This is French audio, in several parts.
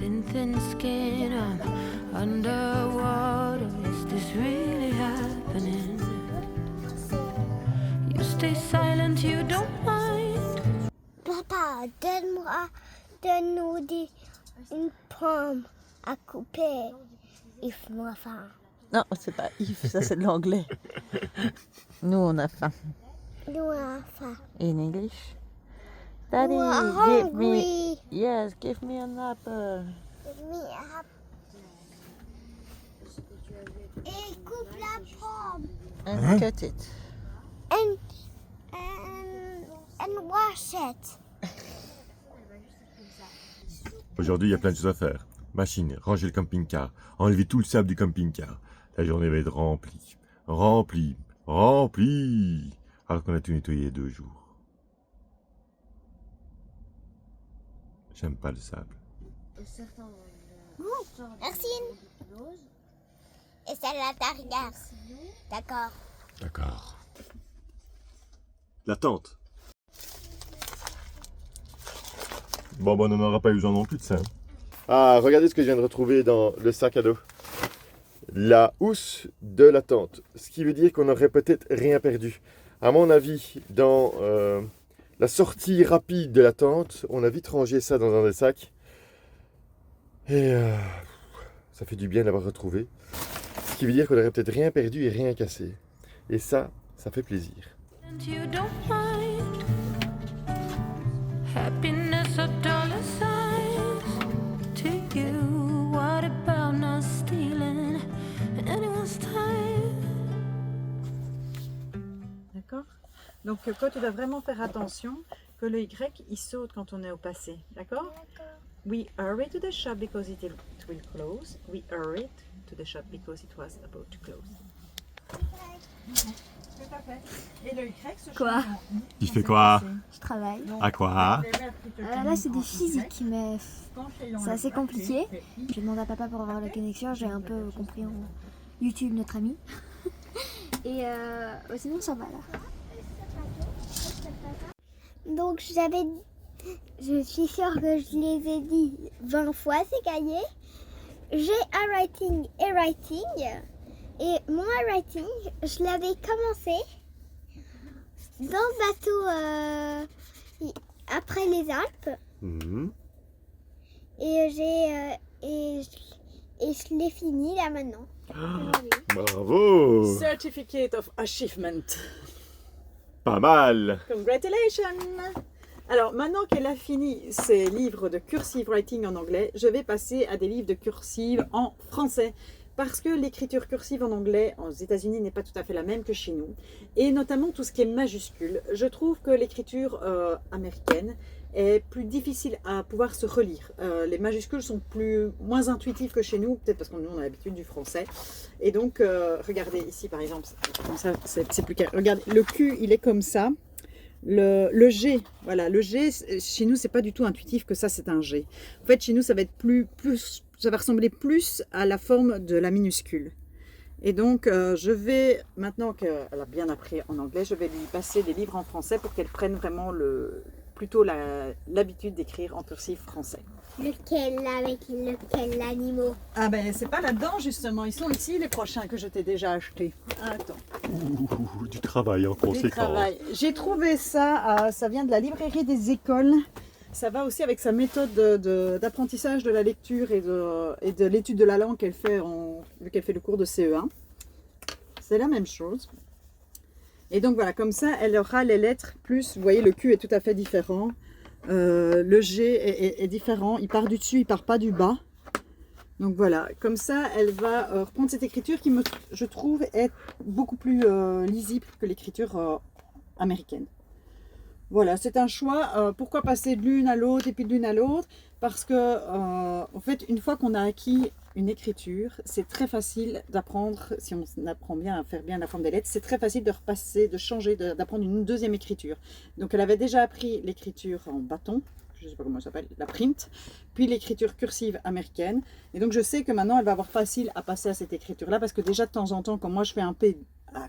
in thin skin, I'm underwater. Is this really happening? You stay silent, you don't mind. Papa, donne-nous une pomme à couper. If-moi faim. Non, c'est pas if, ça c'est de l'anglais. Nous on a faim. Nous avons faim. In English. Daddy, Nous are give me. hungry. Yes, give me an apple. Give me a- Et coupe la pomme. And cut it. And wash it. Aujourd'hui, il y a plein de choses à faire. Machine, ranger le camping-car, enlever tout le sable du camping-car. La journée va être remplie. Remplie. Remplie. Alors qu'on a tout nettoyé il y a 2 jours. J'aime pas le sable. Merci. Et celle-là, ta regarde. D'accord. D'accord. La tente. Bon, on n'en aura pas eu besoin non plus de ça. Ah, regardez ce que je viens de retrouver dans le sac à dos. La housse de la tente. Ce qui veut dire qu'on n'aurait peut-être rien perdu. À mon avis, dans la sortie rapide de la tente, on a vite rangé ça dans un des sacs. Et ça fait du bien de l'avoir retrouvé. Ce qui veut dire qu'on n'aurait peut-être rien perdu et rien cassé. Et ça fait plaisir. And you don't mind. Happiness or dollar signs to you. What about not stealing anyone's time? D'accord. Donc, quoi, tu dois vraiment faire attention que le Y, il saute quand on est au passé. D'accord? We hurried to the shop because it will close. We hurried to the shop because it was about to close. Tout à fait. Et le Y se Quoi? change en I. Tu fais quoi? Je travaille. Donc, À quoi? les verbes qui te Là, c'est terminent des en physiques, mais Y, c'est assez compliqué. J'ai demandé à papa pour avoir la connexion. J'ai un peu compris en YouTube, notre ami. Et sinon, ça va là. Donc, je suis sûre que je les ai dit 20 fois ces cahiers. J'ai un writing et writing. Et mon writing, je l'avais commencé dans le bateau après les Alpes. Mhm. Et je l'ai fini là maintenant. Bravo! Certificate of Achievement. Pas mal! Congratulations! Alors, maintenant qu'elle a fini ses livres de cursive writing en anglais, je vais passer à des livres de cursive en français. Parce que l'écriture cursive en anglais, aux États-Unis, n'est pas tout à fait la même que chez nous. Et notamment tout ce qui est majuscule. Je trouve que l'écriture américaine est plus difficile à pouvoir se relire. Les majuscules sont moins intuitives que chez nous, peut-être parce que nous on a l'habitude du français. Et donc, regardez ici par exemple, comme ça, c'est plus clair. Regardez, le Q, il est comme ça. Le G, voilà, le G, chez nous, c'est pas du tout intuitif que ça, c'est un G. En fait, chez nous, ça va être ça va ressembler plus à la forme de la minuscule. Et donc, je vais, maintenant qu'elle a bien appris en anglais, je vais lui passer des livres en français pour qu'elle prenne vraiment plutôt l'habitude d'écrire en cursif français. Lequel avec lequel animaux? Ah ben, c'est pas là-dedans, justement. Ils sont ici, les prochains que je t'ai déjà achetés. Attends. Ouh, du travail en Du conséquence. travail. J'ai trouvé ça, ça vient de la librairie des écoles. Ça va aussi avec sa méthode d'apprentissage de la lecture et de l'étude de la langue qu'elle fait, vu qu'elle fait le cours de CE1. C'est la même chose. Et donc voilà, comme ça, elle aura les lettres plus, vous voyez, le Q est tout à fait différent. Le G est différent, il part du dessus, il part pas du bas. Donc voilà, comme ça, elle va reprendre cette écriture qui, je trouve, est beaucoup plus lisible que l'écriture américaine. Voilà, c'est un choix. Pourquoi passer de l'une à l'autre et puis de l'une à l'autre? Parce que, en fait, une fois qu'on a acquis une écriture, c'est très facile d'apprendre, si on apprend bien à faire bien la forme des lettres, c'est très facile de repasser, de changer, d'apprendre une deuxième écriture. Donc, elle avait déjà appris l'écriture en bâton, je ne sais pas comment ça s'appelle, la print, puis l'écriture cursive américaine. Et donc, je sais que maintenant, elle va avoir facile à passer à cette écriture-là, parce que déjà, de temps en temps, quand moi, je fais un P,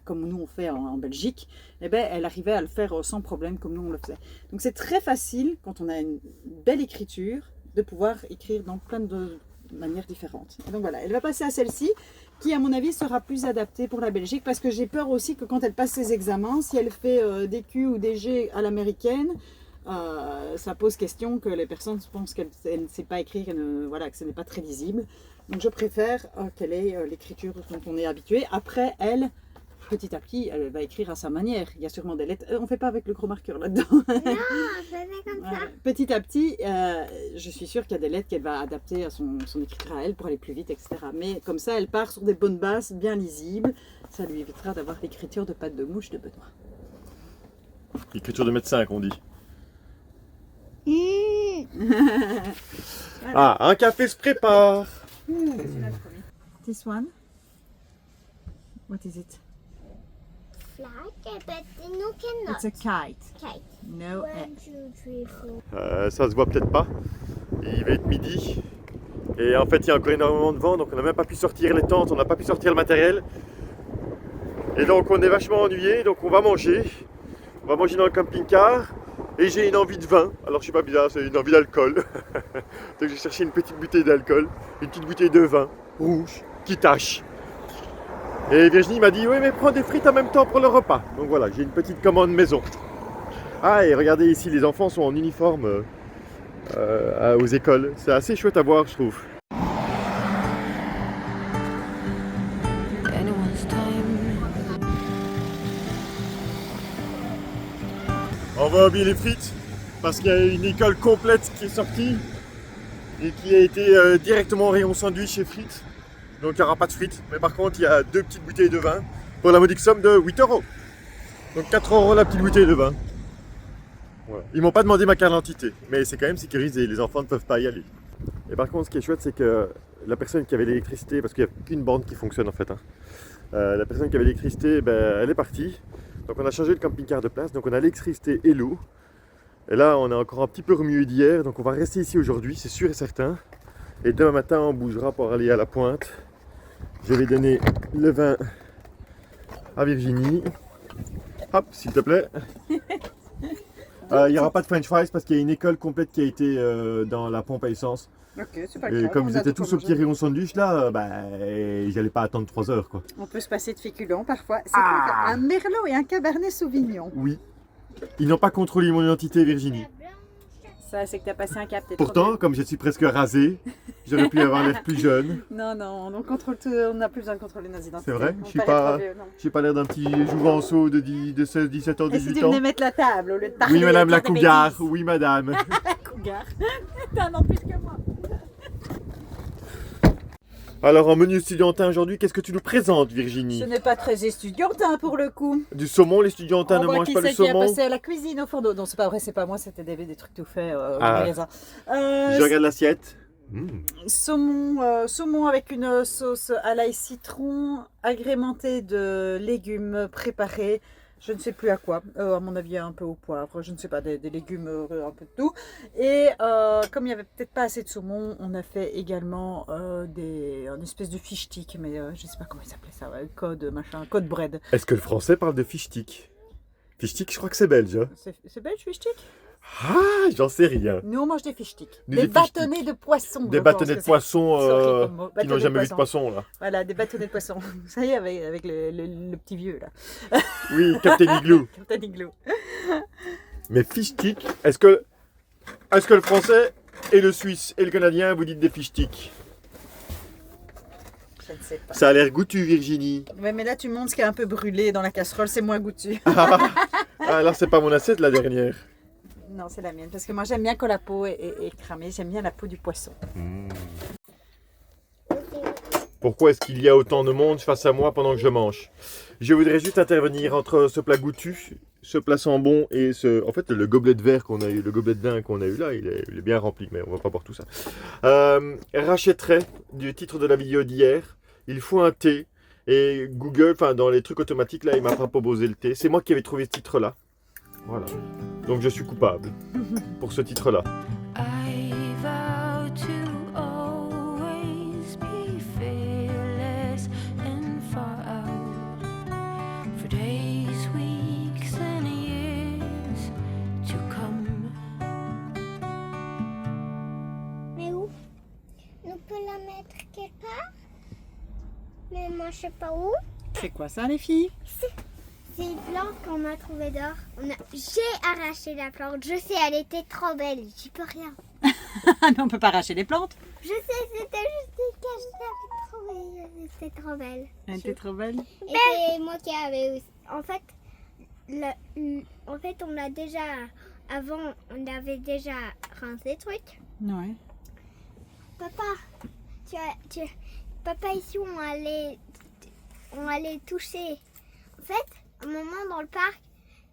comme nous on fait en Belgique, eh ben, elle arrivait à le faire sans problème comme nous on le faisait. Donc c'est très facile quand on a une belle écriture de pouvoir écrire dans plein de manières différentes. Et donc voilà, elle va passer à celle-ci, qui à mon avis sera plus adaptée pour la Belgique, parce que j'ai peur aussi que quand elle passe ses examens, si elle fait des Q ou des G à l'américaine, ça pose question que les personnes pensent qu'elle ne sait pas écrire, et voilà, que ce n'est pas très lisible. Donc je préfère qu'elle ait l'écriture dont on est habitué. Après, elle, petit à petit, elle va écrire à sa manière. Il y a sûrement des lettres. On ne fait pas avec le gros marqueur là-dedans. Non, je fais comme ça. Petit à petit, je suis sûre qu'il y a des lettres qu'elle va adapter à son écriture à elle pour aller plus vite, etc. Mais comme ça, elle part sur des bonnes bases bien lisibles. Ça lui évitera d'avoir l'écriture de patte de mouche de Benoît. Écriture de médecin, qu'on dit. Voilà. Ah, un café se prépare. This one? What is it? Flag, but no cannot. It's a kite. Kite. No. 1, 2, 3, 4. Ça se voit peut-être pas. Il va être midi. Et en fait, il y a encore énormément de vent, donc on n'a même pas pu sortir les tentes, on n'a pas pu sortir le matériel. Et donc on est vachement ennuyé, donc on va manger. On va manger dans le camping-car. Et j'ai une envie de vin. Alors je suis pas bizarre, c'est une envie d'alcool. Donc j'ai cherché une petite bouteille d'alcool, une petite bouteille de vin rouge qui tâche. Et Virginie m'a dit oui mais prends des frites en même temps pour le repas. Donc voilà, j'ai une petite commande maison. Ah et regardez ici, les enfants sont en uniforme aux écoles. C'est assez chouette à voir je trouve. Anyone's time. On va oublier les frites parce qu'il y a une école complète qui est sortie et qui a été directement au rayon sandwich et frites. Donc il n'y aura pas de frites. Mais par contre, il y a 2 petites bouteilles de vin pour la modique somme de 8 €. Donc 4 € la petite bouteille de vin. Voilà. Ils m'ont pas demandé ma carte d'identité, mais c'est quand même sécurisé. Les enfants ne peuvent pas y aller. Et par contre, ce qui est chouette, c'est que la personne qui avait l'électricité, parce qu'il n'y a qu'une bande qui fonctionne en fait, la personne qui avait l'électricité, elle est partie. Donc on a changé le camping-car de place, donc on a l'électricité et l'eau. Et là on est encore un petit peu remué d'hier, donc on va rester ici aujourd'hui, c'est sûr et certain. Et demain matin on bougera pour aller à la pointe. Je vais donner le vin à Virginie. Hop, s'il te plaît. Il n'y aura pas de french fries parce qu'il y a une école complète qui a été dans la pompe à essence. Ok, c'est pas Et grave. comme on vous a étiez de tous quoi au petit manger. rayon sandwich là, j'allais pas attendre 3 heures quoi. On peut se passer de féculents parfois. C'est un merlot et un cabernet sauvignon. Oui. Ils n'ont pas contrôlé mon identité Virginie. Ça, c'est que t'as passé un cap. t'es Pourtant, trop comme je suis presque rasé, j'aurais pu avoir l'air plus jeune. vieux. Non, on contrôle tout, on n'a plus besoin de contrôler nos identités. C'est vrai, On je suis paraît pas- trop vieux, non. J'ai pas l'air d'un petit jouvenceau de 16, 17 ans, Et si 18 tu ans. venais mettre la table au lieu de parler Oui, madame de la faire des cougar, bêtises. oui, madame. La cougar. T'as un an plus que moi. Alors, en menu estudiantin aujourd'hui, qu'est-ce que tu nous présentes, Ce Virginie? n'est pas très estudiantin pour le coup. Du saumon, les estudiantins ne On voit mangent qui pas le c'est qui a saumon. passé à la cuisine au fourneau. Non, c'est pas vrai, c'est pas moi, c'était des trucs tout faits au Ah. magasin. Je regarde l'assiette. Saumon avec une sauce à l'ail citron, agrémentée de légumes préparés. Je ne sais plus à quoi, à mon avis un peu au poivre, je ne sais pas, des légumes, un peu de tout. Et comme il n'y avait peut-être pas assez de saumon, on a fait également une espèce de fish stick, mais je ne sais pas comment il s'appelait ça, ouais, code bread. Est-ce que le français parle de fish stick? Fish stick, je crois que c'est belge. Hein. C'est belge fish stick? Ah, j'en sais rien. Nous on mange des fish sticks. Des Des fish bâtonnets de poisson. Des je bâtonnets de pense que poisson c'est horrible comme mot. qui Bâtonnets n'ont de jamais vu de poisson. poisson là. Voilà, des bâtonnets de poisson. Ça y est, avec le petit vieux là. Oui, Captain Igloo. Captain Igloo. Mais fish stick, est-ce que le français et le suisse et le canadien vous dites des fish sticks? Je ne sais pas. Ça a l'air goûtu, Virginie. Ouais, mais là tu montres ce qui est un peu brûlé dans la casserole, c'est moins goûtu. Ah, là, c'est pas mon assiette, la dernière. Non, c'est la mienne. Parce que moi j'aime bien quand la peau est cramée, j'aime bien la peau du poisson. Pourquoi est-ce qu'il y a autant de monde face à moi pendant que je mange? Je voudrais juste intervenir entre ce plat goûtu, ce plat sans bon et ce... En fait, le gobelet de verre qu'on a eu, le gobelet de vin qu'on a eu là, il est bien rempli, mais on va pas boire tout ça. Rachèterait du titre de la vidéo d'hier, il faut un thé. Et Google, enfin dans les trucs automatiques là, il m'a pas proposé le thé. C'est moi qui avais trouvé ce titre-là. Voilà. Donc je suis coupable pour ce titre-là. I vow to always be fearless and far out for days, weeks, and years to come. peut la mettre quelque part. Mais moi, je sais pas où. C'est quoi ça, les filles? C'est une plante qu'on a trouvée dehors. J'ai arraché la plante. Je sais, elle était trop belle. J'y peux rien. Mais on peut pas arracher les plantes. Je sais, c'était juste une cache que j'avais trouvée. C'était trop belle. Elle était trop belle. Et c'est moi qui avais aussi. En fait, on a déjà. Avant, on avait déjà rincé le truc. Ouais. Papa, Papa, ici, on allait toucher. En fait, à un moment dans le parc,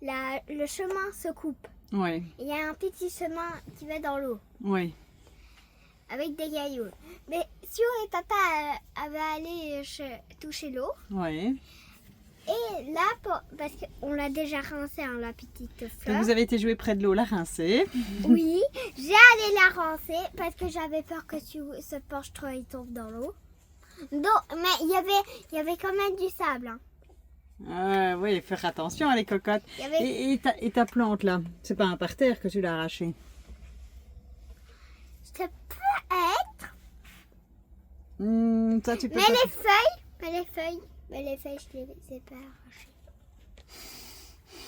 le chemin se coupe. Ouais. Il y a un petit chemin qui va dans l'eau. Ouais. Avec des cailloux. Mais si on et papa avaient allé toucher l'eau, Ouais. et là, parce qu'on l'a déjà rincé, hein, la petite fleur. Donc vous avez été jouer près de l'eau, la rincer. Oui, j'ai allé la rincer parce que j'avais peur que tu se penche trop et tombe dans l'eau. Donc, mais il y avait quand même du sable. Hein. Oui, faire attention à les cocottes. Il y avait... Et ta plante là, c'est pas un parterre que tu l'as arrachée? Ça peut être. Ça, tu peux Mais pas... les feuilles, je les ai pas arrachées.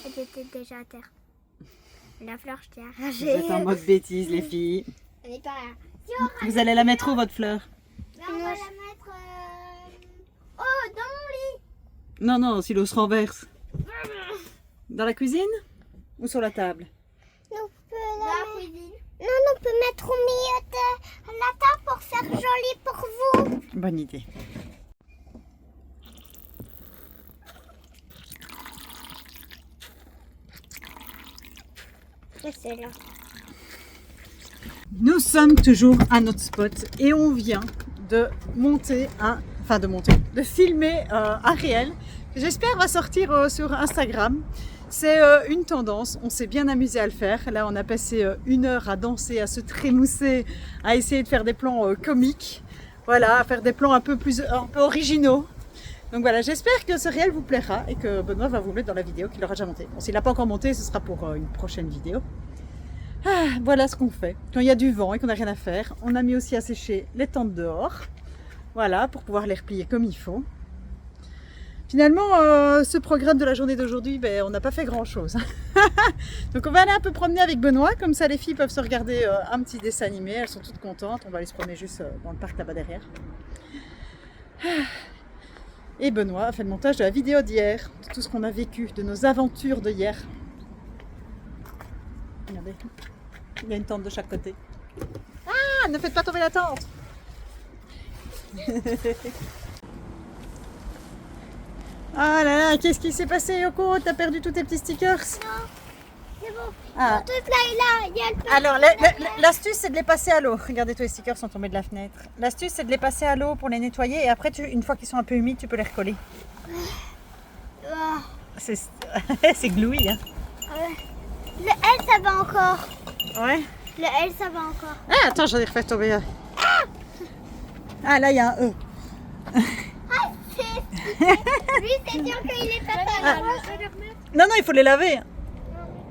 Elles étaient déjà à terre. La fleur, je l'ai Vous arrachée. êtes en mode bêtise, les filles. Elle n'est pas là. Si Vous allez la mettre où, votre fleur? on va la mettre dans mon lit. Non, non, si l'eau se renverse. Dans la cuisine? Ou sur la table? Dans la cuisine. Non, on peut mettre au milieu de la table pour faire joli pour vous. Bonne idée. C'est là. Nous sommes toujours à notre spot et on vient de monter de filmer un réel. J'espère va sortir sur Instagram. C'est une tendance, on s'est bien amusé à le faire. Là, on a passé 1 heure à danser, à se trémousser, à essayer de faire des plans comiques. Voilà, à faire des plans un peu originaux. Donc voilà, j'espère que ce réel vous plaira et que Benoît va vous mettre dans la vidéo qu'il aura déjà montée. Bon, s'il n'a pas encore monté, ce sera pour une prochaine vidéo. Voilà ce qu'on fait. Quand il y a du vent et qu'on n'a rien à faire, on a mis aussi à sécher les tentes dehors. Voilà, pour pouvoir les replier comme il faut. Finalement, ce programme de la journée d'aujourd'hui, on n'a pas fait grand-chose. Donc on va aller un peu promener avec Benoît, comme ça les filles peuvent se regarder un petit dessin animé, elles sont toutes contentes. On va aller se promener juste dans le parc là-bas derrière. Et Benoît a fait le montage de la vidéo d'hier, de tout ce qu'on a vécu, de nos aventures de hier. Regardez, il y a une tente de chaque côté. Ah, ne faites pas tomber la tente! Ah là là, qu'est-ce qui s'est passé, Yoko? T'as perdu tous tes petits stickers? Non, c'est bon. Ah. Tout là, il y a le Alors, l'astuce, c'est de les passer à l'eau. Regardez, tous les stickers sont tombés de la fenêtre. L'astuce, c'est de les passer à l'eau pour les nettoyer et après, une fois qu'ils sont un peu humides, tu peux les recoller. C'est glouille, hein? Le L, ça va encore. Ouais. Le L, ça va encore. Ah, attends, j'en ai refait tomber un. Ah, là, il y a un E. Lui, c'est sûr qu'il est pas Ah. Non, non, il faut les laver.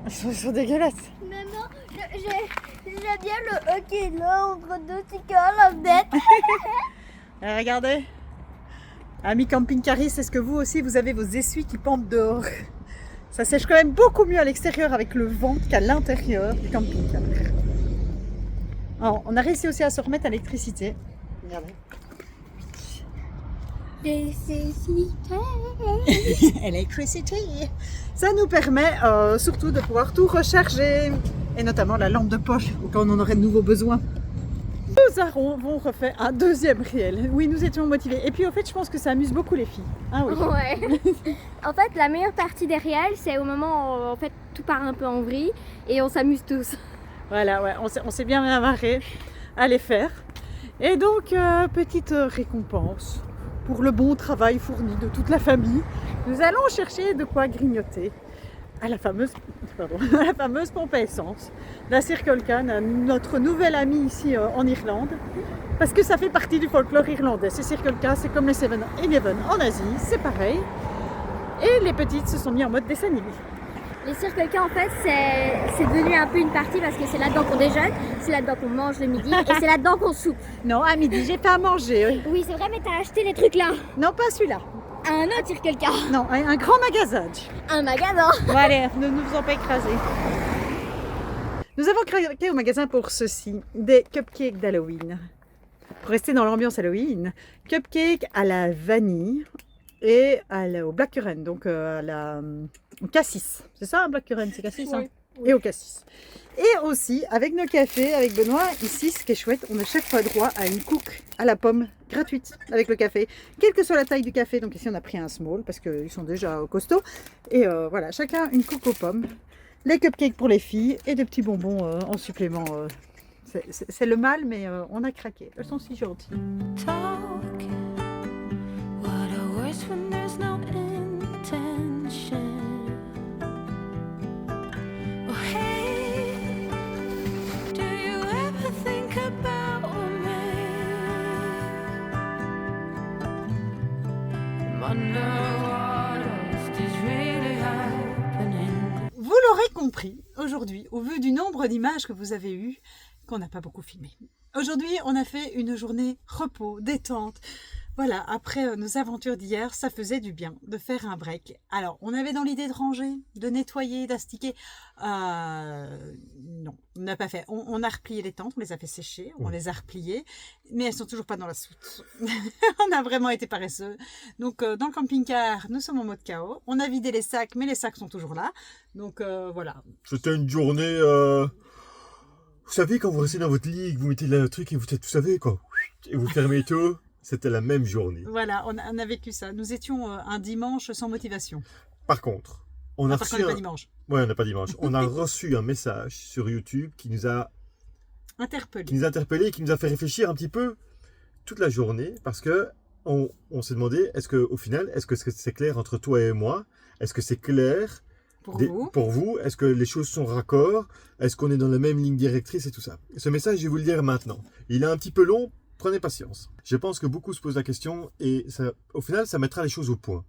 Ils sont dégueulasses. Non, j'aime bien le E qui est là entre deux stickers, la bête. Regardez. Amis camping-caristes, est-ce que vous aussi, vous avez vos essuies qui pendent dehors? Ça sèche quand même beaucoup mieux à l'extérieur avec le vent qu'à l'intérieur du camping-car. Alors, on a réussi aussi à se remettre à l'électricité. Regardez. Electricity. Ça nous permet surtout de pouvoir tout recharger, et notamment la lampe de poche, quand on en aurait de nouveaux besoins. Nous avons refait un deuxième réel. Oui, nous étions motivés. Et puis au fait, je pense que ça amuse beaucoup les filles. Ah oui. Ouais. En fait, la meilleure partie des réels, c'est au moment où en fait, tout part un peu en vrille et on s'amuse tous. Voilà, ouais, on s'est bien marré à les faire. Et donc, petite récompense pour le bon travail fourni de toute la famille. Nous allons chercher de quoi grignoter à la fameuse pompe à essence, la Circle K, notre nouvel ami ici en Irlande, parce que ça fait partie du folklore irlandais. Ces Circle K, c'est comme les 7-Eleven en Asie, c'est pareil. Et les petites se sont mis en mode dessin animé. Les Circle K, en fait, c'est devenu un peu une partie parce que c'est là-dedans qu'on déjeune, c'est là-dedans qu'on mange le midi et c'est là-dedans qu'on soupe. Non, à midi, j'ai pas à manger. Oui. Oui, c'est vrai, mais t'as acheté les trucs là. Non, pas celui-là. Un autre Circle K. Non, un grand magasin. Un magasin. Bon, allez, ne nous faisons pas écraser. Nous avons craqué au magasin pour ceci, des cupcakes d'Halloween. Pour rester dans l'ambiance Halloween, cupcakes à la vanille et au blackcurrant, donc au cassis. C'est ça un blackcurrant, c'est cassis Oui, hein oui. Et au cassis. Et aussi, avec nos cafés, avec Benoît, ici, ce qui est chouette, on a chaque fois droit à une cook à la pomme gratuite avec le café, quelle que soit la taille du café. Donc ici, on a pris un small parce qu'ils sont déjà costauds. Et voilà, chacun une cook aux pommes, les cupcakes pour les filles et des petits bonbons en supplément. C'est le mal, mais on a craqué. Elles sont si gentilles. Talk. What are words when there's no intention? Oh hey, do you ever think about me? I'm underwater, is this really happening? Vous l'aurez compris, aujourd'hui, au vu du nombre d'images que vous avez eues, qu'on n'a pas beaucoup filmé. Aujourd'hui, on a fait une journée repos, détente. Voilà, après nos aventures d'hier, ça faisait du bien de faire un break. Alors, on avait dans l'idée de ranger, de nettoyer, d'astiquer. Non, on n'a pas fait. On a replié les tentes, on les a fait sécher, on les a repliées, mais elles sont toujours pas dans la soute. On a vraiment été paresseux. Donc, dans le camping-car, nous sommes en mode chaos. On a vidé les sacs, mais les sacs sont toujours là. Donc, voilà. C'était une journée... Vous savez, quand vous restez dans votre lit, que vous mettez le truc et vous savez quoi, et vous fermez tout, c'était la même journée. Voilà, on a vécu ça. Nous étions un dimanche sans motivation. Par contre, on a Parce qu'on reçu n'est pas dimanche. Ouais, on n'a pas dimanche. On a reçu un message sur YouTube qui nous a interpellés et qui nous a fait réfléchir un petit peu toute la journée parce que on s'est demandé est-ce que c'est clair entre toi et moi? Est-ce que c'est clair pour vous? Est-ce que les choses sont raccord? Est-ce qu'on est dans la même ligne directrice et tout ça? Ce message, je vais vous le dire maintenant. Il est un petit peu long, prenez patience. Je pense que beaucoup se posent la question et ça, au final, ça mettra les choses au point.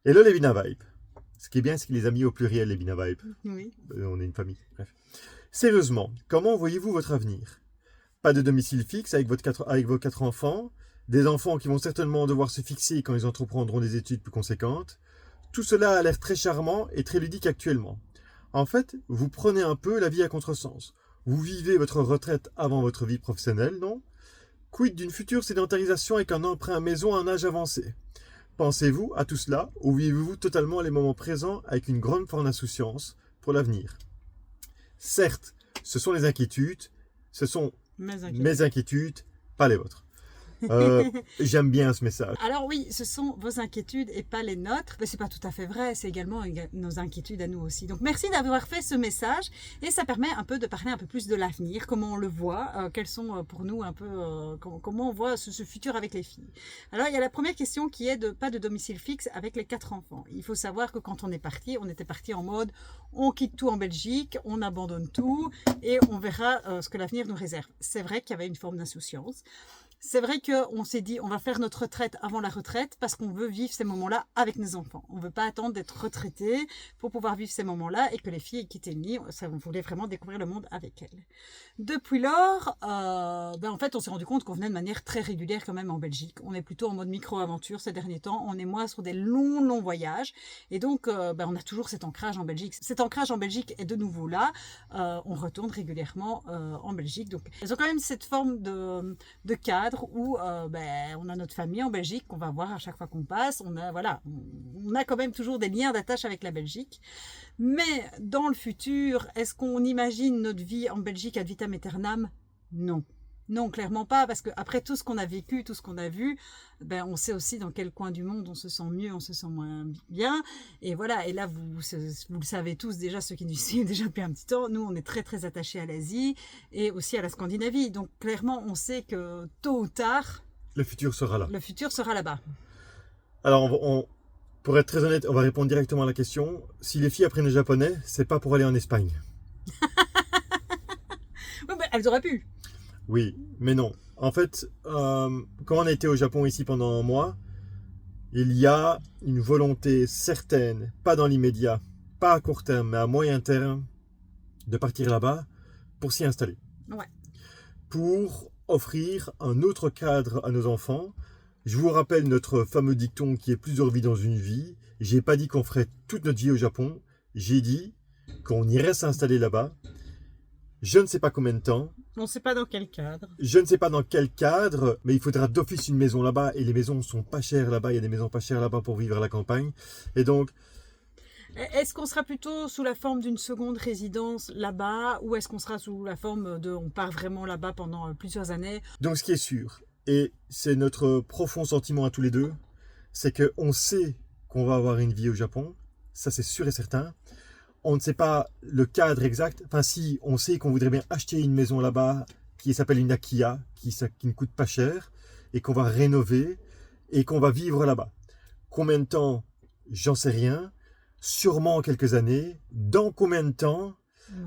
Hello les Binavibe. Ce qui est bien, c'est qu'il les a mis au pluriel, les Binavibe. Oui. On est une famille, bref. Sérieusement, comment voyez-vous votre avenir? Pas de domicile fixe avec vos 4 enfants, des enfants qui vont certainement devoir se fixer quand ils entreprendront des études plus conséquentes. Tout cela a l'air très charmant et très ludique actuellement. En fait, vous prenez un peu la vie à contresens. Vous vivez votre retraite avant votre vie professionnelle, non? Quid d'une future sédentarisation avec un emprunt à maison à un âge avancé? Pensez-vous à tout cela ou vivez-vous totalement les moments présents avec une grande forme d'insouciance pour l'avenir? Certes, ce sont les inquiétudes, ce sont mes inquiétudes, pas les vôtres. J'aime bien ce message. Alors oui, ce sont vos inquiétudes et pas les nôtres. Mais c'est pas tout à fait vrai, c'est également nos inquiétudes à nous aussi. Donc merci d'avoir fait ce message et ça permet un peu de parler un peu plus de l'avenir, comment on le voit, quels sont pour nous un peu, comment on voit ce futur avec les filles. Alors il y a la première question qui est de pas de domicile fixe avec les 4 enfants. Il faut savoir que quand on était parti en mode on quitte tout en Belgique, on abandonne tout et on verra ce que l'avenir nous réserve. C'est vrai qu'il y avait une forme d'insouciance. C'est vrai qu'on s'est dit on va faire notre retraite avant la retraite parce qu'on veut vivre ces moments-là avec nos enfants. On ne veut pas attendre d'être retraité pour pouvoir vivre ces moments-là et que les filles quittent le lit. On voulait vraiment découvrir le monde avec elles. Depuis lors, en fait, on s'est rendu compte qu'on venait de manière très régulière quand même en Belgique. On est plutôt en mode micro-aventure ces derniers temps. On est moins sur des longs voyages. Et donc, on a toujours cet ancrage en Belgique. Cet ancrage en Belgique est de nouveau là. On retourne régulièrement en Belgique. Donc, elles ont quand même cette forme de cadre où on a notre famille en Belgique qu'on va voir à chaque fois qu'on passe. On a quand même toujours des liens d'attache avec la Belgique. Mais dans le futur, est-ce qu'on imagine notre vie en Belgique ad vitam aeternam? Non. Non, clairement pas, parce qu'après tout ce qu'on a vécu, tout ce qu'on a vu, on sait aussi dans quel coin du monde on se sent mieux, on se sent moins bien. Et voilà, et là, vous le savez tous déjà, ceux qui nous suivent déjà depuis un petit temps, nous, on est très très attachés à l'Asie et aussi à la Scandinavie. Donc clairement, on sait que tôt ou tard, le futur sera là. Le futur sera là-bas. Alors, pour être très honnête, on va répondre directement à la question. Si les filles apprennent le japonais, c'est pas pour aller en Espagne. Oui, elles auraient pu. Oui, mais non. En fait, quand on a été au Japon ici pendant un mois, il y a une volonté certaine, pas dans l'immédiat, pas à court terme, mais à moyen terme, de partir là-bas pour s'y installer. Ouais. Pour offrir un autre cadre à nos enfants. Je vous rappelle notre fameux dicton qui est plusieurs vies dans une vie. J'ai pas dit qu'on ferait toute notre vie au Japon. J'ai dit qu'on irait s'installer là-bas. Je ne sais pas combien de temps. On ne sait pas dans quel cadre. Je ne sais pas dans quel cadre, mais il faudra d'office une maison là-bas. Et les maisons sont pas chères là-bas. Il y a des maisons pas chères là-bas pour vivre à la campagne. Et donc, Est-ce qu'on sera plutôt sous la forme d'une seconde résidence là-bas ou est-ce qu'on sera sous la forme de on part vraiment là-bas pendant plusieurs années? donc ce qui est sûr, et c'est notre profond sentiment à tous les deux, c'est qu'on sait qu'on va avoir une vie au Japon. Ça, c'est sûr et certain. On ne sait pas le cadre exact. Enfin, si, on sait qu'on voudrait bien acheter une maison là-bas qui s'appelle une Akiya, qui ne coûte pas cher, et qu'on va rénover, et qu'on va vivre là-bas. Combien de temps? J'en sais rien. Sûrement quelques années. Dans combien de temps?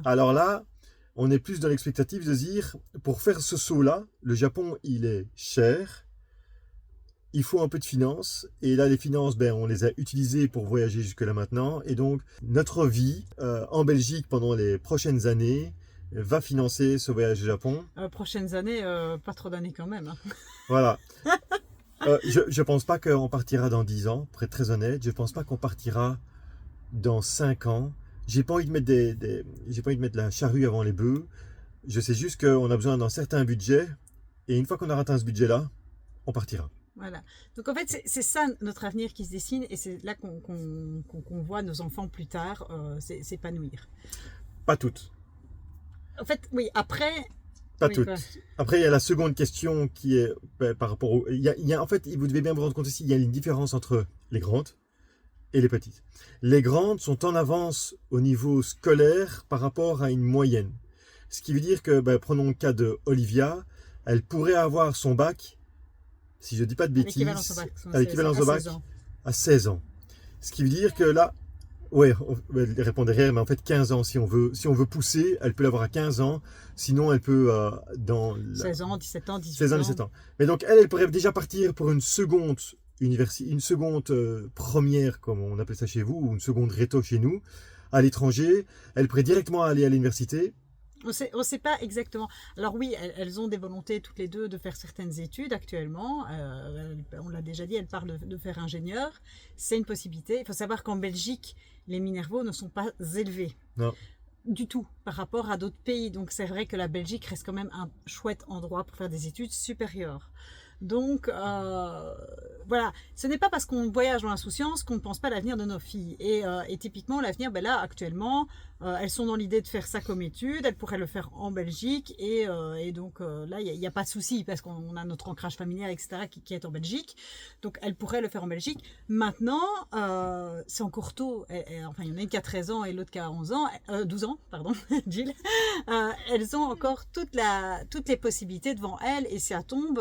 Alors là, on est plus dans l'expectative de se dire, pour faire ce saut-là, le Japon, il est cher. Il faut un peu de finances. Et là, les finances, on les a utilisées pour voyager jusque-là maintenant. Et donc, notre vie en Belgique pendant les prochaines années va financer ce voyage au Japon. Prochaines années, pas trop d'années quand même. Hein. Voilà. Je pense pas qu'on partira dans 10 ans, pour être très honnête. Je pense pas qu'on partira dans 5 ans. J'ai pas envie de mettre j'ai pas envie de mettre la charrue avant les bœufs. Je sais juste qu'on a besoin d'un certain budget. Et une fois qu'on aura atteint ce budget-là, on partira. Voilà. Donc en fait, c'est ça notre avenir qui se dessine et c'est là qu'on voit nos enfants plus tard s'épanouir. Pas toutes. En fait, oui, après... Pas oui, toutes. quoi. Après, il y a la seconde question qui est par rapport au... en fait, vous devez bien vous rendre compte ici, il y a une différence entre les grandes et les petites. Les grandes sont en avance au niveau scolaire par rapport à une moyenne. Ce qui veut dire que, prenons le cas de Olivia, elle pourrait avoir son bac, si je ne dis pas de bêtises, à l'équivalence au bac, à 16 ans. Ce qui veut dire que là, ouais, elle répond derrière, mais en fait 15 ans, si on veut pousser, elle peut l'avoir à 15 ans, sinon elle peut dans... 16 ans, 17 ans, 18 16 ans, 17 ans. Mais donc elle pourrait déjà partir pour une seconde première, comme on appelle ça chez vous, ou une seconde réto chez nous, à l'étranger. Elle pourrait directement aller à l'université. On sait pas exactement. Alors oui, elles ont des volontés toutes les deux de faire certaines études actuellement. On l'a déjà dit, elles parlent de faire ingénieur. C'est une possibilité. Il faut savoir qu'en Belgique, les Minervaux ne sont pas élevés. Non. Du tout par rapport à d'autres pays. Donc c'est vrai que la Belgique reste quand même un chouette endroit pour faire des études supérieures. Donc voilà, ce n'est pas parce qu'on voyage dans l'insouciance qu'on ne pense pas à l'avenir de nos filles. Et typiquement l'avenir, là actuellement, elles sont dans l'idée de faire ça comme étude, elles pourraient le faire en Belgique et donc là il n'y a pas de souci parce qu'on a notre ancrage familial, etc. qui est en Belgique. Donc elles pourraient le faire en Belgique. Maintenant, c'est encore tôt. Enfin, il y en a une qui a 13 ans et l'autre qui a 12 ans, pardon, Jill. Elles ont encore toutes les possibilités devant elles et si ça tombe,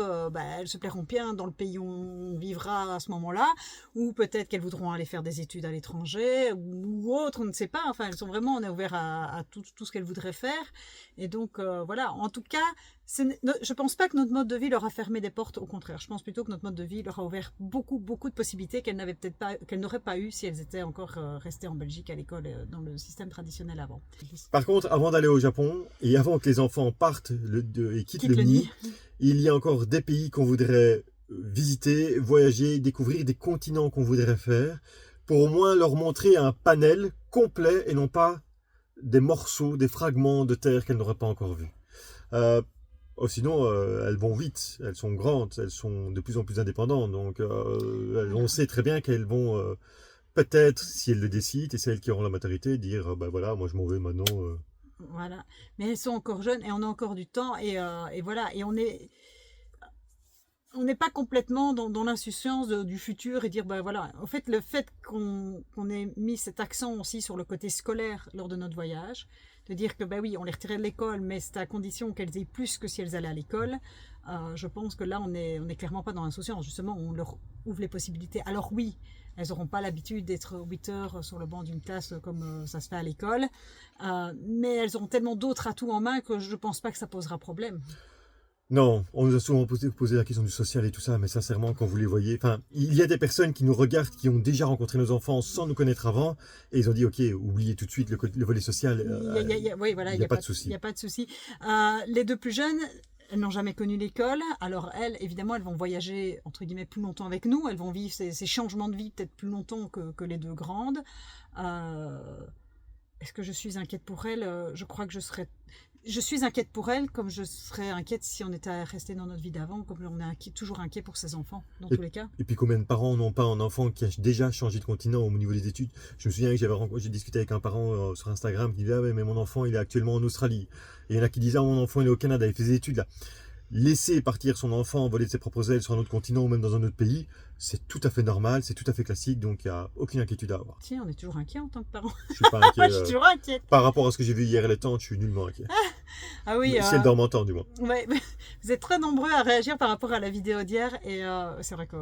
elles se plairont bien dans le pays où on vivra à ce moment-là, ou peut-être qu'elles voudront aller faire des études à l'étranger ou autre, on ne sait pas. Enfin, on est ouvert à tout ce qu'elles voudraient faire. Et donc voilà, en tout cas, je pense pas que notre mode de vie leur a fermé des portes, au contraire. Je pense plutôt que notre mode de vie leur a ouvert beaucoup de possibilités qu'elles n'auraient pas eu si elles étaient encore restées en Belgique à l'école dans le système traditionnel avant. Par contre, avant d'aller au Japon et avant que les enfants partent et quittent le nid, il y a encore des pays qu'on voudrait visiter, voyager, découvrir, des continents qu'on voudrait faire, pour au moins leur montrer un panel complet et non pas des morceaux, des fragments de terre qu'elles n'auraient pas encore vus. Sinon, elles vont vite, elles sont grandes, elles sont de plus en plus indépendantes, donc on sait très bien qu'elles vont peut-être, si elles le décident, et c'est elles qui auront la maturité, dire voilà, moi je m'en vais maintenant. Voilà, mais elles sont encore jeunes et on a encore du temps et voilà, et on n'est pas complètement dans l'insouciance du futur et dire voilà. En fait, le fait qu'on ait mis cet accent aussi sur le côté scolaire lors de notre voyage, de dire que oui, on les retirait de l'école, mais c'est à condition qu'elles aient plus que si elles allaient à l'école. Je pense que là, on est clairement pas dans l'insouciance. Justement, on leur ouvre les possibilités. Alors oui, elles n'auront pas l'habitude d'être 8 heures sur le banc d'une classe comme ça se fait à l'école, mais elles auront tellement d'autres atouts en main que je pense pas que ça posera problème. Non, on nous a souvent posé la question du social et tout ça, mais sincèrement, quand vous les voyez, enfin, il y a des personnes qui nous regardent, qui ont déjà rencontré nos enfants sans nous connaître avant, et ils ont dit, ok, oubliez tout de suite le volet social, Oui, voilà, il n'y a pas de souci. Il n'y a pas de souci. Les deux plus jeunes, elles n'ont jamais connu l'école. Alors elles, évidemment, elles vont voyager, entre guillemets, plus longtemps avec nous. Elles vont vivre ces changements de vie peut-être plus longtemps que les deux grandes. Est-ce que je suis inquiète pour elles? Je crois que je suis inquiète pour elles comme je serais inquiète si on était resté dans notre vie d'avant, comme on est toujours inquiet pour ses enfants, dans tous les cas. Et puis combien de parents n'ont pas un enfant qui a déjà changé de continent au niveau des études? Je me souviens que j'ai discuté avec un parent sur Instagram qui disait, ah ouais, mais mon enfant il est actuellement en Australie. Et il y en a qui disaient, ah, mon enfant il est au Canada, il fait des études là. Laisser partir son enfant, voler de ses propres ailes sur un autre continent ou même dans un autre pays, c'est tout à fait normal, c'est tout à fait classique, donc il n'y a aucune inquiétude à avoir. Tiens, on est toujours inquiet en tant que parent. Je suis pas inquiet. Je suis toujours inquiète. Par rapport à ce que j'ai vu hier et les tantes, je suis nullement inquiet. Ah oui. Si elle dort en temps, du moins. Ouais, vous êtes très nombreux à réagir par rapport à la vidéo d'hier et c'est vrai que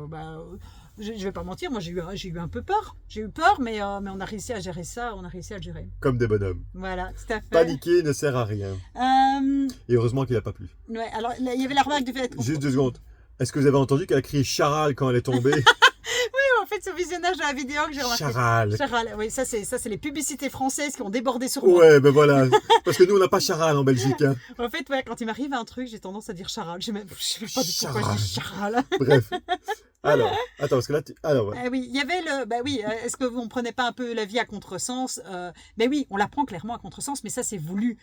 je vais pas mentir, moi j'ai eu un peu peur. J'ai eu peur, mais on a réussi à gérer ça, on a réussi à le gérer. Comme des bonhommes. Voilà, tout à fait. Paniquer ne sert à rien. Et heureusement qu'il n'a pas plu. Ouais, alors il y avait la remarque du fait. Juste 2 secondes. Est-ce que vous avez entendu qu'elle a crié Charal quand elle est tombée? En fait, ce visionnage de la vidéo que j'ai remarqué. Charal. Charal, oui, ça c'est les publicités françaises qui ont débordé sur moi. Ouais, ben voilà. Parce que nous, on n'a pas Charal en Belgique. Hein. En fait, ouais, quand il m'arrive un truc, j'ai tendance à dire Charal. Je sais pas du tout pourquoi je dis Charal. Bref. Alors, attends, parce que là, alors, ouais. Oui, il y avait est-ce que vous ne prenez pas un peu la vie à contresens? Ben oui, on la prend clairement à contresens, mais ça c'est voulu.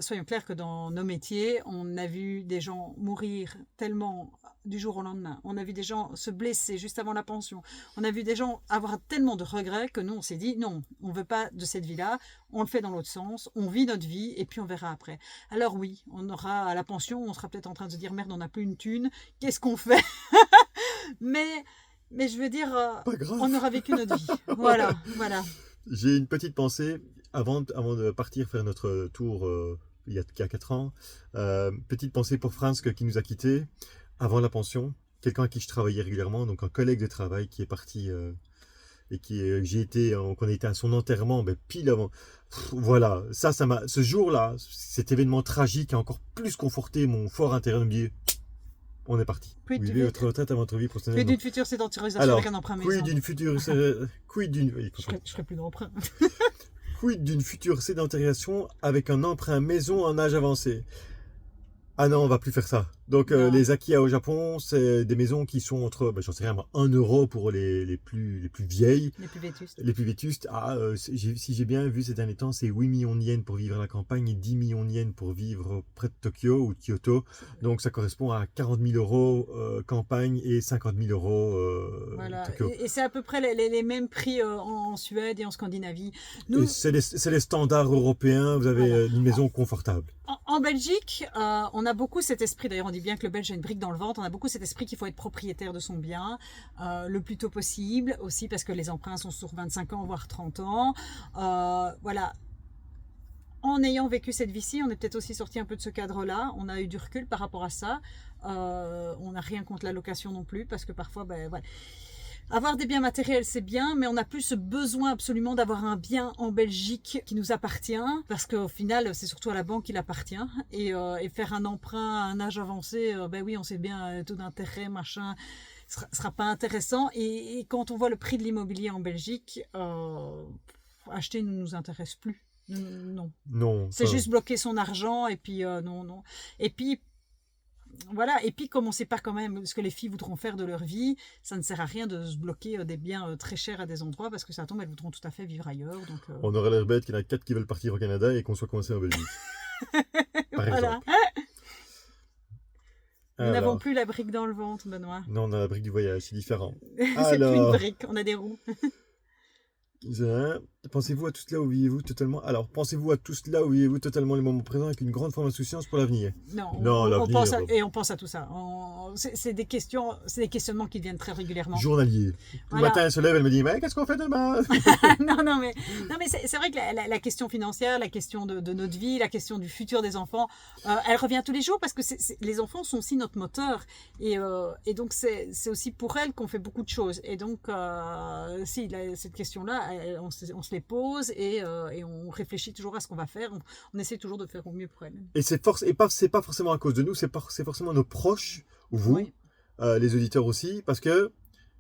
Soyons clairs que dans nos métiers, on a vu des gens mourir tellement du jour au lendemain. On a vu des gens se blesser juste avant la pension. On a vu des gens avoir tellement de regrets que nous, on s'est dit, non, on ne veut pas de cette vie-là, on le fait dans l'autre sens, on vit notre vie et puis on verra après. Alors oui, on aura à la pension, on sera peut-être en train de se dire, merde, on n'a plus une thune, qu'est-ce qu'on fait? mais je veux dire, on aura vécu notre vie. Voilà. J'ai une petite pensée, avant de partir faire notre tour il y a 4 ans, petite pensée pour Franz qui nous a quittés avant la pension, quelqu'un à qui je travaillais régulièrement, donc un collègue de travail qui est parti et qu'on a été à son enterrement, pile avant. Voilà, ça m'a, ce jour-là, cet événement tragique a encore plus conforté mon fort intérieur de me dire, on est parti. Quid Vivez votre retraite à votre vie professionnelle. Quid d'une future sédentarisation avec un emprunt maison. Je ferai plus d'emprunt. Quid d'une future sédentarisation avec un emprunt maison en âge avancé. Ah non, on va plus faire ça. Donc les Akiya au Japon, c'est des maisons qui sont entre, j'en sais rien moi, 1 euro pour les plus vieilles. Les plus vétustes. Si j'ai bien vu ces derniers temps, c'est 8 millions de yens pour vivre à la campagne et 10 millions de yens pour vivre près de Tokyo ou de Kyoto. Donc ça correspond à 40 000 euros campagne et 50 000 euros Tokyo. Et c'est à peu près les mêmes prix en Suède et en Scandinavie. C'est les standards européens, vous avez une maison confortable. En Belgique, on a beaucoup cet esprit, d'ailleurs on dit bien que le Belge a une brique dans le ventre, on a beaucoup cet esprit qu'il faut être propriétaire de son bien le plus tôt possible, aussi parce que les emprunts sont sur 25 ans, voire 30 ans. Voilà. En ayant vécu cette vie-ci, on est peut-être aussi sorti un peu de ce cadre-là, on a eu du recul par rapport à ça. On n'a rien contre la location non plus, parce que parfois, voilà. Avoir des biens matériels, c'est bien, mais on n'a plus ce besoin absolument d'avoir un bien en Belgique qui nous appartient, parce qu'au final, c'est surtout à la banque qu'il appartient. Et faire un emprunt à un âge avancé, oui, on sait bien, taux d'intérêt, machin, sera pas intéressant. Et quand on voit le prix de l'immobilier en Belgique, acheter ne nous intéresse plus. Non. C'est juste bloquer son argent, et puis non. Et puis, voilà, et puis comme on ne sait pas quand même ce que les filles voudront faire de leur vie, ça ne sert à rien de se bloquer des biens très chers à des endroits parce que ça tombe, elles voudront tout à fait vivre ailleurs. Donc, on aurait l'air bête qu'il y en a 4 qui veulent partir au Canada et qu'on soit coincé en Belgique. Par exemple. Nous n'avons plus la brique dans le ventre, Benoît. Non, on a la brique du voyage, c'est différent. C'est plus une brique, on a des roues. Pensez-vous à tout cela ou vivez-vous totalement le moment présent avec une grande forme d'insouciance pour l'avenir? Non, on pense à tout ça. C'est des questionnements qui viennent très régulièrement. Journalier. Le matin, elle se lève, elle me dit, mais qu'est-ce qu'on fait demain? non, mais c'est vrai que la question financière, la question de notre vie, la question du futur des enfants, elle revient tous les jours parce que les enfants sont aussi notre moteur. Et donc, c'est aussi pour elles qu'on fait beaucoup de choses. Et donc, cette question-là, on se les pose et on réfléchit toujours à ce qu'on va faire. On essaie toujours de faire au mieux pour elle. Et c'est pas forcément à cause de nous, c'est forcément nos proches, vous, Oui. les auditeurs aussi, parce que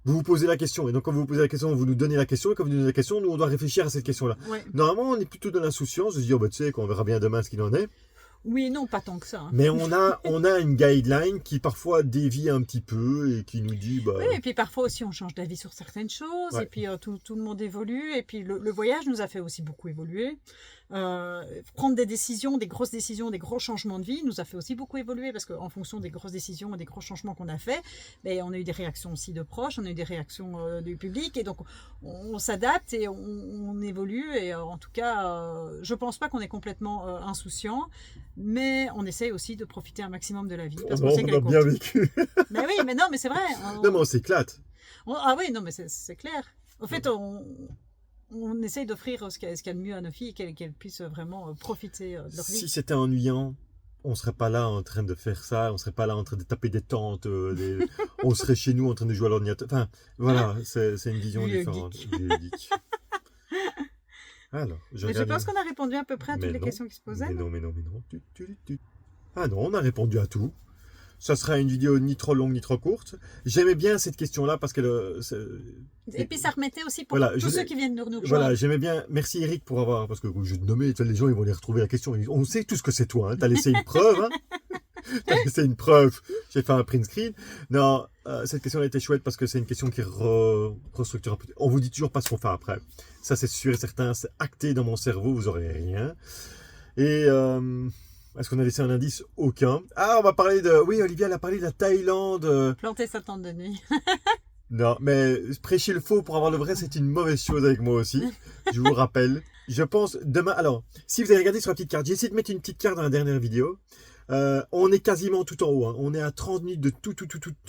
vous vous posez la question. Et donc, quand vous vous posez la question, vous nous donnez la question. Et quand vous nous donnez la question, nous, on doit réfléchir à cette question-là. Ouais. Normalement, on est plutôt dans l'insouciance de se dire, bah, tu sais, qu'on verra bien demain ce qu'il en est. Oui, non, pas tant que ça. Mais on a une guideline qui parfois dévie un petit peu et qui nous dit, bah, Oui, et puis parfois aussi on change d'avis sur certaines choses, Ouais. et puis tout le monde évolue, et puis le voyage nous a fait aussi beaucoup évoluer. Prendre des décisions, des grosses décisions, des gros changements de vie nous a fait aussi beaucoup évoluer, parce qu'en fonction des grosses décisions et des gros changements qu'on a fait, ben, on a eu des réactions aussi de proches, on a eu des réactions du public, et donc on s'adapte et on évolue, et en tout cas, je pense pas qu'on est complètement insouciant, mais on essaye aussi de profiter un maximum de la vie, parce qu'on sait on qu'elle a est bien courte. vécu. Mais oui, mais non, mais c'est vrai. Non, mais on s'éclate. Ah oui, non, mais c'est clair. Au fait, on essaye d'offrir ce qu'il y a de mieux à nos filles, qu'elles puissent vraiment profiter de leur vie. Si c'était ennuyant, on serait pas là en train de faire ça, on serait pas là en train de taper des tentes, on serait chez nous en train de jouer à l'ordinateur. Enfin, voilà, c'est une vision Vieux différente. geek. Vieux geek. Alors, Mais je regarde- pense qu'on a répondu à peu près à Mais toutes les non, questions qui se posaient. non mais non. Ah non, on a répondu à tout. Ça sera une vidéo ni trop longue ni trop courte. J'aimais bien cette question-là parce que Et puis ça remettait aussi pour Voilà, tous je ceux l'ai- qui viennent de nous rejoindre. voilà, j'aimais bien. Merci Eric pour avoir, parce que je vais te nommer, tu vois, les gens ils vont les retrouver la question. On sait tout ce que c'est toi. Hein. T'as laissé une preuve. Hein. T'as laissé une preuve. J'ai fait un print screen. Non, cette question elle était chouette parce que c'est une question qui restructure un peu. On vous dit toujours pas ce qu'on fait après. Ça c'est sûr et certain. C'est acté dans mon cerveau. Vous aurez rien. Et est-ce qu'on a laissé un indice? Aucun. Ah, on va parler de. Oui, Olivia elle a parlé de la Thaïlande. Planter sa tente de nuit. Non, mais prêcher le faux pour avoir le vrai, c'est une mauvaise chose avec moi aussi. Je vous rappelle. Je pense demain. Alors, si vous avez regardé sur la petite carte, j'ai essayé de mettre une petite carte dans la dernière vidéo. On est quasiment tout en haut. Hein. On est à 30 minutes de tout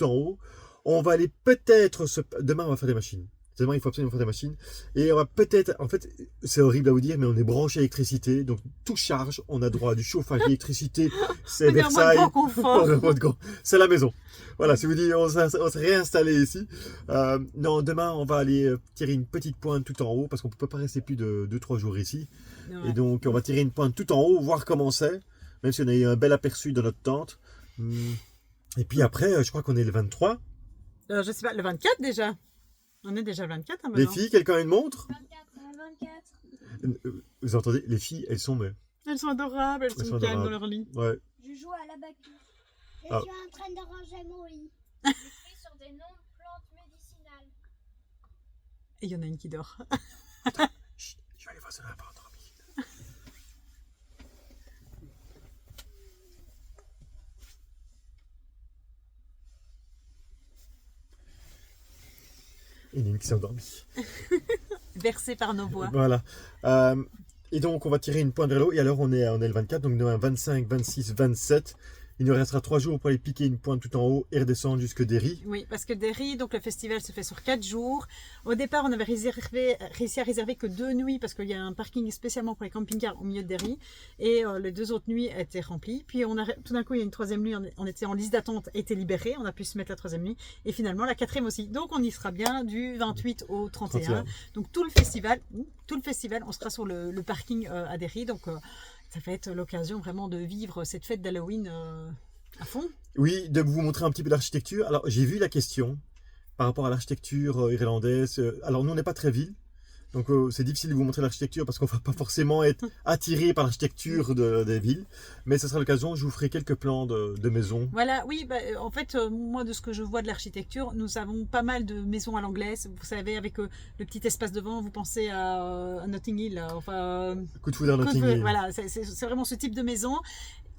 en haut. On va aller peut-être. Demain, on va faire des machines. Demain, il faut absolument faire des machines. Et on va peut-être. En fait, c'est horrible à vous dire, mais on est branché à l'électricité. Donc, tout charge. On a droit à du chauffage, d'électricité. C'est On est en mode Versailles. grand confort. On est en mode grand. C'est la maison. Voilà, si vous dites, on s'est réinstallé ici. Non, demain, on va aller tirer une petite pointe tout en haut parce qu'on ne peut pas rester plus de 2-3 jours ici. Ouais. Et donc, on va tirer une pointe tout en haut, voir comment c'est. Même si on a eu un bel aperçu dans notre tente. Et puis après, je crois qu'on est le 23. Je sais pas, le 24 déjà. On est déjà le 24 hein, Les maintenant. filles, quelqu'un a une montre? 24. Vous entendez, les filles, elles sont... Mais... Elles sont adorables, elles sont calmes dans leur lit. Ouais. Je joue à la bacu. Je Ah. suis en train de ranger mon lit. Écrit sur des noms de plantes médicinales. Et il y en a une qui dort. Chut, je vais aller voir si on a pas endormi. Il y en a une qui s'est endormie. Versée par nos voix. Voilà. Et donc, on va tirer une pointe vers le haut. Et alors, on est le 24. Donc, demain, 25, 26, 27. Il nous restera 3 jours pour aller piquer une pointe tout en haut et redescendre jusque Derry. Oui, parce que Derry, donc le festival se fait sur 4 jours. Au départ, on avait réussi à réserver que 2 nuits parce qu'il y a un parking spécialement pour les camping-cars au milieu de Derry. Et les 2 autres nuits étaient remplies. Puis tout d'un coup, il y a une 3e nuit, on était en liste d'attente, était libéré. On a pu se mettre la 3e nuit. Et finalement, la 4e aussi. Donc, on y sera bien du 28 au 31. 31. Donc, tout le festival, on sera sur le parking à Derry. Donc, ça va être l'occasion vraiment de vivre cette fête d'Halloween à fond. Oui, de vous montrer un petit peu l'architecture. Alors, j'ai vu la question par rapport à l'architecture irlandaise. Alors, nous, on n'est pas très ville. Donc, c'est difficile de vous montrer l'architecture parce qu'on ne va pas forcément être attiré par l'architecture des villes. Mais ce sera l'occasion, je vous ferai quelques plans de maisons. Voilà, oui, bah, en fait, moi, de ce que je vois de l'architecture, nous avons pas mal de maisons à l'anglaise. Vous savez, avec le petit espace devant, vous pensez à Notting Hill. Enfin, Coup de foudre à Notting Hill. voilà, c'est vraiment ce type de maison.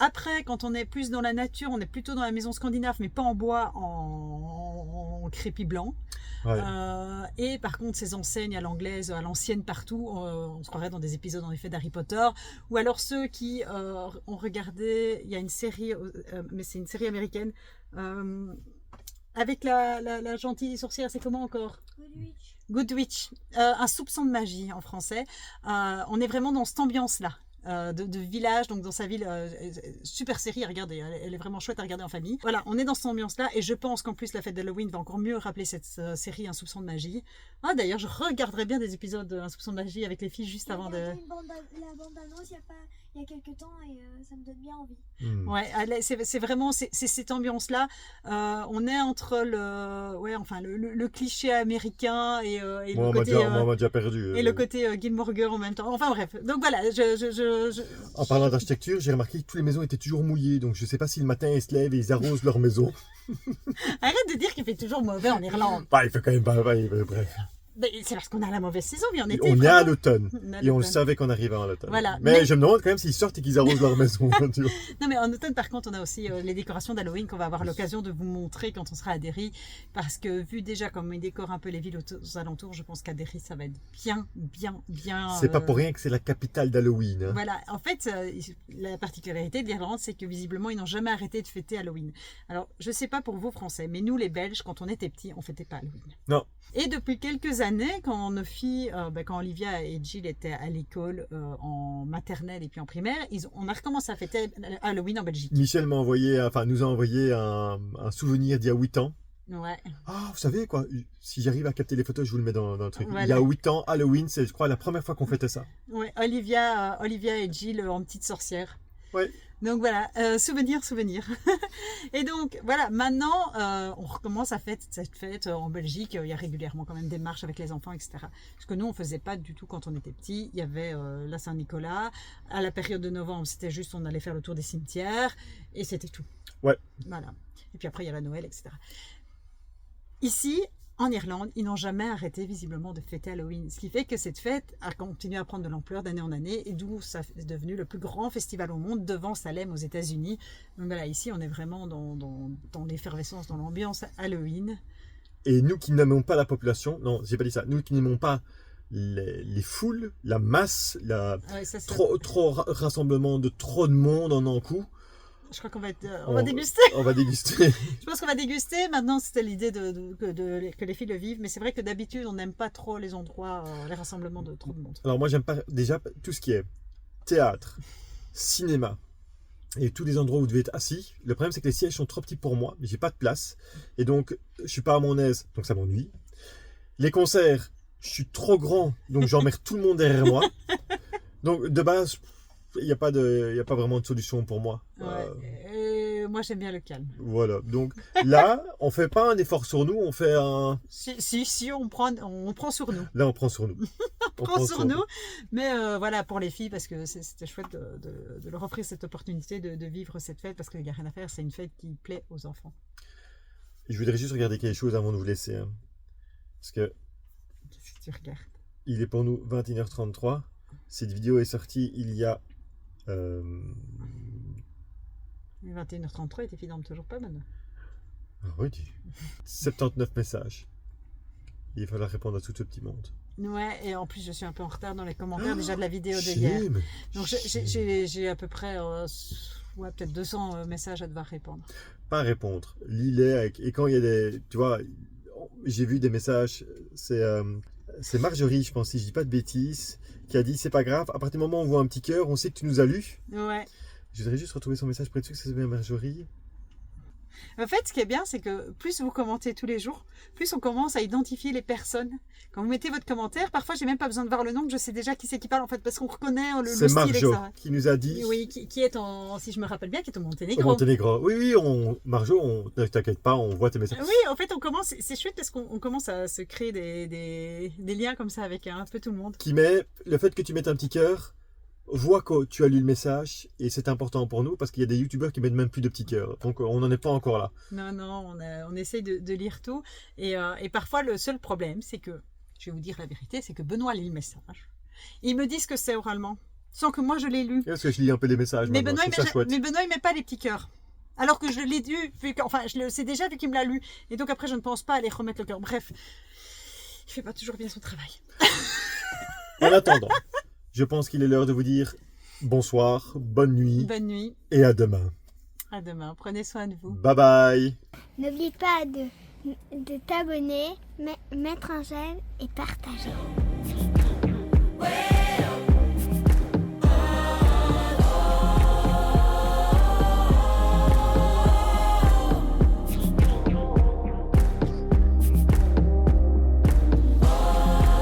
Après, quand on est plus dans la nature, on est plutôt dans la maison scandinave, mais pas en bois, en crépi blanc. Ouais. Et par contre, ces enseignes à l'anglaise, à l'ancienne partout, on se croirait dans des épisodes en effet d'Harry Potter. Ou alors ceux qui ont regardé, il y a une série, mais c'est une série américaine, avec la gentille sorcière, c'est comment encore? Good Witch. Un soupçon de magie en français. On est vraiment dans cette ambiance-là. de village, donc dans sa ville. Super série à regarder, elle est vraiment chouette à regarder en famille. Voilà, on est dans cette ambiance-là et je pense qu'en plus la fête d'Halloween va encore mieux rappeler cette série Un soupçon de magie. Ah d'ailleurs, je regarderai bien des épisodes de Un soupçon de magie avec les filles juste avant de... la bande-annonce il y a quelques temps et ça me donne bien envie. Ouais, c'est vraiment c'est cette ambiance-là. On est entre le cliché américain et le côté on m'a déjà perdu. et le côté Gilmore Girl en même temps. Enfin bref, donc voilà, En parlant d'architecture, j'ai remarqué que toutes les maisons étaient toujours mouillées, donc je sais pas si le matin ils se lèvent et ils arrosent leur maison. Arrête de dire qu'il fait toujours mauvais en Irlande. Bah, il fait quand même pas, bref. Mais c'est parce qu'on a la mauvaise saison, mais on était On est vraiment... à l'automne et on le savait qu'on arrivait à l'automne. Voilà. Mais je me demande quand même s'ils sortent et qu'ils arrosent leur maison. Tu vois. Non mais en automne par contre on a aussi les décorations d'Halloween qu'on va avoir l'occasion de vous montrer quand on sera à Derry, parce que vu déjà comme ils décorent un peu les villes aux alentours, je pense qu'à Derry ça va être bien. C'est pas pour rien que c'est la capitale d'Halloween. Hein. Voilà, en fait la particularité de l'Irlande c'est que visiblement ils n'ont jamais arrêté de fêter Halloween. Alors je sais pas pour vous Français, mais nous les Belges quand on était petits on fêtait pas Halloween. Non. Et depuis quelques années, quand nos filles, quand Olivia et Jill étaient à l'école en maternelle et puis en primaire, on a recommencé à fêter Halloween en Belgique. Michel nous a envoyé un souvenir d'il y a 8 ans. Ouais. Ah, vous savez quoi, si j'arrive à capter les photos, je vous le mets dans le truc. Voilà. Il y a 8 ans, Halloween, c'est je crois la première fois qu'on fêtait ça. Ouais, Olivia et Jill en petite sorcière. Ouais. Donc voilà, souvenir. Et donc voilà, maintenant on recommence à faire cette fête en Belgique. Il y a régulièrement quand même des marches avec les enfants, etc. Ce que nous on faisait pas du tout quand on était petits. Il y avait la Saint-Nicolas. À la période de novembre, c'était juste on allait faire le tour des cimetières et c'était tout. Ouais. Voilà. Et puis après il y avait Noël, etc. Ici, en Irlande, ils n'ont jamais arrêté visiblement de fêter Halloween. Ce qui fait que cette fête a continué à prendre de l'ampleur d'année en année et d'où ça est devenu le plus grand festival au monde devant Salem aux États-Unis. Donc voilà, ici on est vraiment dans l'effervescence, dans l'ambiance Halloween. Et nous qui n'aimons pas la population, non, j'ai pas dit ça, nous qui n'aimons pas les foules, la masse, trop rassemblement de trop de monde en un coup. Je crois qu'on va déguster. On va déguster. Je pense qu'on va déguster. Maintenant, c'était l'idée que les filles le vivent. Mais c'est vrai que d'habitude, on n'aime pas trop les endroits, les rassemblements de trop de monde. Alors moi, j'aime pas déjà tout ce qui est théâtre, cinéma et tous les endroits où vous devez être assis. Le problème, c'est que les sièges sont trop petits pour moi. J'ai pas de place. Et donc, je suis pas à mon aise. Donc, ça m'ennuie. Les concerts, je suis trop grand. Donc, j'emmerde tout le monde derrière moi. Donc, de base... Il n'y a pas vraiment de solution pour moi. Ouais. Moi, j'aime bien le calme. Voilà. Donc là, on fait pas un effort sur nous, on fait un... Si, on prend sur nous. Là, on prend sur nous. on prend sur nous. Mais voilà, pour les filles, parce que c'était chouette de leur offrir cette opportunité de vivre cette fête, parce qu'il n'y a rien à faire, c'est une fête qui plaît aux enfants. Je voudrais juste regarder quelque chose avant de vous laisser. Hein. Parce que... Qu'est-ce que tu regardes? Il est pour nous 21h33. Cette vidéo est sortie il y a... 21h33 et tes filles dorment toujours pas maintenant. Ah oui, 79 messages. Il va falloir répondre à tout ce petit monde. Ouais, et en plus je suis un peu en retard dans les commentaires déjà de la vidéo de hier. Donc j'ai à peu près peut-être 200 messages à devoir répondre. Pas répondre, lis-les et quand il y a des... Tu vois, j'ai vu des messages, c'est Marjorie, je pense, si je dis pas de bêtises, qui a dit c'est pas grave, à partir du moment où on voit un petit cœur, on sait que tu nous as lu. Ouais. Je voudrais juste retrouver son message près dessus, que c'est bien Marjorie. En fait, ce qui est bien, c'est que plus vous commentez tous les jours, plus on commence à identifier les personnes. Quand vous mettez votre commentaire, parfois j'ai même pas besoin de voir le nom, je sais déjà qui c'est qui parle en fait, parce qu'on reconnaît le style. C'est Marjo qui nous a dit. Oui, qui est si je me rappelle bien, qui est au Monténégro. Au Monténégro. Oui, Marjo, ne t'inquiète pas, on voit tes messages. Oui, en fait, on commence, c'est chouette parce qu'on commence à se créer des liens comme ça avec un peu tout le monde. Qui met le fait que tu mettes un petit cœur. Vois que tu as lu le message et c'est important pour nous parce qu'il y a des youtubeurs qui mettent même plus de petits cœurs. Donc on n'en est pas encore là. Non, on essaye de lire tout. Et parfois le seul problème, c'est que, je vais vous dire la vérité, c'est que Benoît lit le message. Ils me disent que c'est oralement, sans que moi je l'ai lu. Parce que je lis un peu les messages. Mais Benoît, il met pas les petits cœurs. Alors que je l'ai lu, je le sais déjà vu qu'il me l'a lu. Et donc après, je ne pense pas aller remettre le cœur. Bref, il fait pas toujours bien son travail. En attendant. Je pense qu'il est l'heure de vous dire bonsoir, bonne nuit. Bonne nuit. Et à demain. À demain. Prenez soin de vous. Bye bye. N'oublie pas de t'abonner, mettre un j'aime et partager. Ouais.